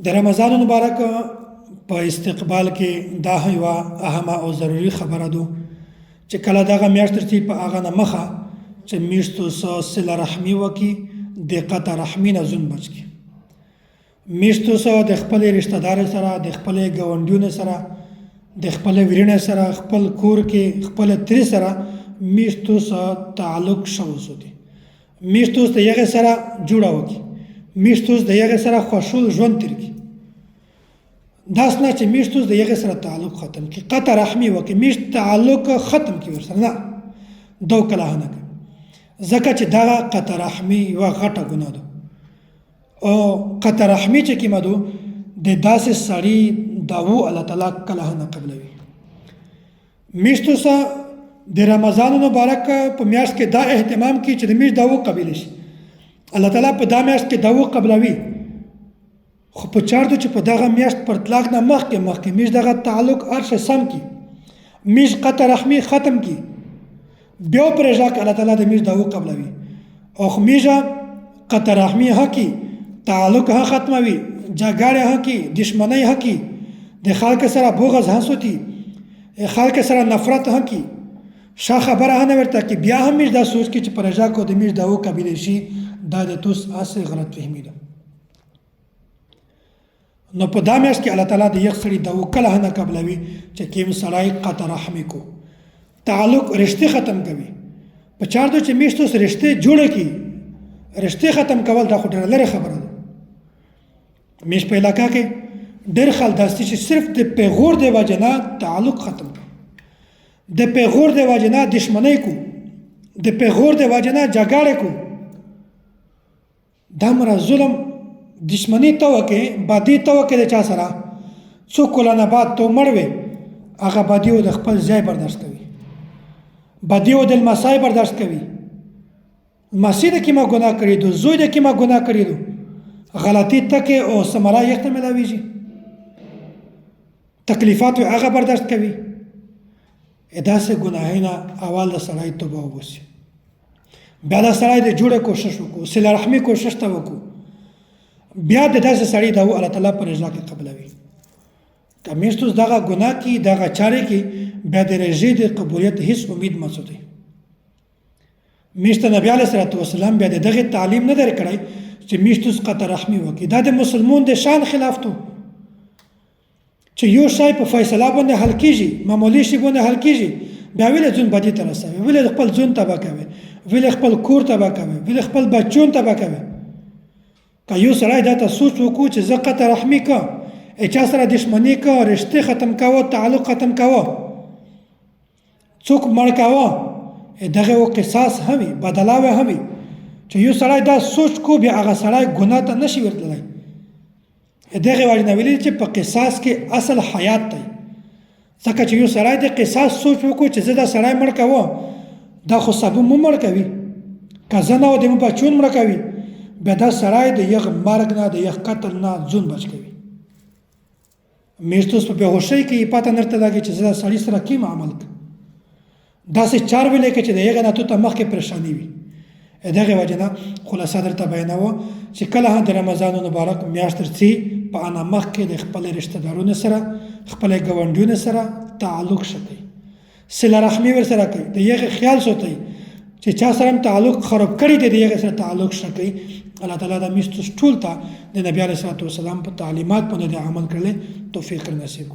د رمضان مبارک په استقبال کې دا یوه اهمه او ضروري خبره ده چې کله دغه میاشت درځي په هغه نه مخه چې میاشتو سره صله رحمي وکړي د قطع رحمي نه ځون بچ کړي میاشتو سره د خپلې رشته دار سره د خپلې ګاونډیانو سره د خپلې ورینې سره خپل کور کې خپل ترې سره میاشتو سره تعلق شو وساتي میاشتو د یغه سره جوړه وکړي میشتو د یغه سره خوشحال ژوند تیر کی داس نه چې میشتو د یغه سره تعلق ختم کی قطع رحمی وکي میشت تعلق ختم کی ورسره نه دو کله نه زکه چې دا قطع رحمی و غټه ګناه ده او قطع رحمی چې کی مدو د داسې سړی داو الله تعالی کله نه قبلوي میشتو سره د رمضان مبارک په میاشت کې دا اهتمام کی چې د میشت داو قبول شي الله تعالی په دا میاشت کې داو قبلوي خو په چارته چې په دغه میاشت پر اطلاق نه مخکې میش دغه تعلق ارشه سم کی میش قطع رحمی ختم کی بیا پر ځکه الله تعالی د میش داو قبلوي او میشه قطع رحمی حقي تعلق ها ختموي جګړه حقي دشمنی حقي د خلک سره بغض حسودي خلک سره نفرت حقي شا خبره نه ورته کې بیا هم میش دا سوچ کې چې پر ځکه د میش داو قبول شي دا د توس اصل غلط فهمي ده نو په دا میاشت کې الله تعالی د یو سړي د وکله نه قبلوي چې کیم سړی قطع رحمی کو تعلق رشته ختم کوي په چار دو چې میشتو سره رشته جوړ کی رشته ختم کول دا خو ډېر لري خبره ده میش په علاقہ کې ډېر خلک داسې چې صرف د پیغور د وجنا تعلق ختم کو د پیغور د وجنا دشمنی کو د پیغور د وجنا جګړه کو دمر ظلم دشمنی توکه بادی توکه د چا سره څو کلونه بعد تو مړوي هغه بادیو د خپل ځای برداشت کوي بادیو د مسای برداشت کوي مسجد کې ما ګناه کړی دو زوی د کې ما ګناه کړی دو غلطی تکه او سمرا یخته ملاویږي تکلیفات هغه برداشت کوي ادا سه ګناهینا اول د سړی توبه وباسي بیا د سړی د جوړه کوشش وکړو صله رحمي کوشش ته وکړو بیا د داسې سړی دا الله تعالی پر رضا کې قبلوي کمیشتوس دغه ګناه کې دغه چاره کې بیا د رضا د قبولیت هیڅ امید مه ساتئ میشته نبی علیه الصلاه والسلام بیا دغه تعلیم نه درکړی چې میشتوس قطع رحمي وکړي دا د مسلمان د شان خلاف ته چې یو شای په فیصله باندې حل کیږي معمولی شی باندې حل کیږي بیا ویل ځون بدی تر رسوي ویل خپل ځون تبا کوي ویل خپل کور تبا کوي ویل خپل بچون تبا کوي که یو سړی دا ته سوچ وکړو چې زه قطع رحمي کا چا سره دشمنی کا رشته ختم کاوه تعلق ختم کاوه څوک مړ کاوه دغه و قصاص همي بدلاوه همي چې یو سړی دا سوچ کو بیا هغه سړی ګناه ته نشي ورتلای دغه وجه ویل چې په قصاص کې اصل حیات دی ځکه چې یو سړی د قصاص سوچ وکړو چې زه دا سړی مړ کاوه دا خو سبب مو مړ کوي که زه نه و د مو بچون مړ کوي بیا دا سړی د یغ مرګ نه د یغ قتل نه ځون بچ کوي میشتوس په بهوشۍ کې پاته نرته لګي چې زه سړی سره کیم عمل کوم داسې چار ویلې کې چې د یغ نه ته مخکې پریشانی وي دغه وجه نه خلاصه درته بیانوه چې کله د رمضان مبارک میاشت ترڅي په انا مخکې د خپل رشتہ دارونو سره خپل ګاونډیونو سره تعلق شته صله رحمي ورسره کوي د یغه خیال ساتي چې چا سره تعلق خراب کړی دی د یغه سره تعلق شته الله تعالی د میشتو ټول ته د نبی علیه الصلاه والسلام په تعلیمات باندې عمل کړل توفیق نصیب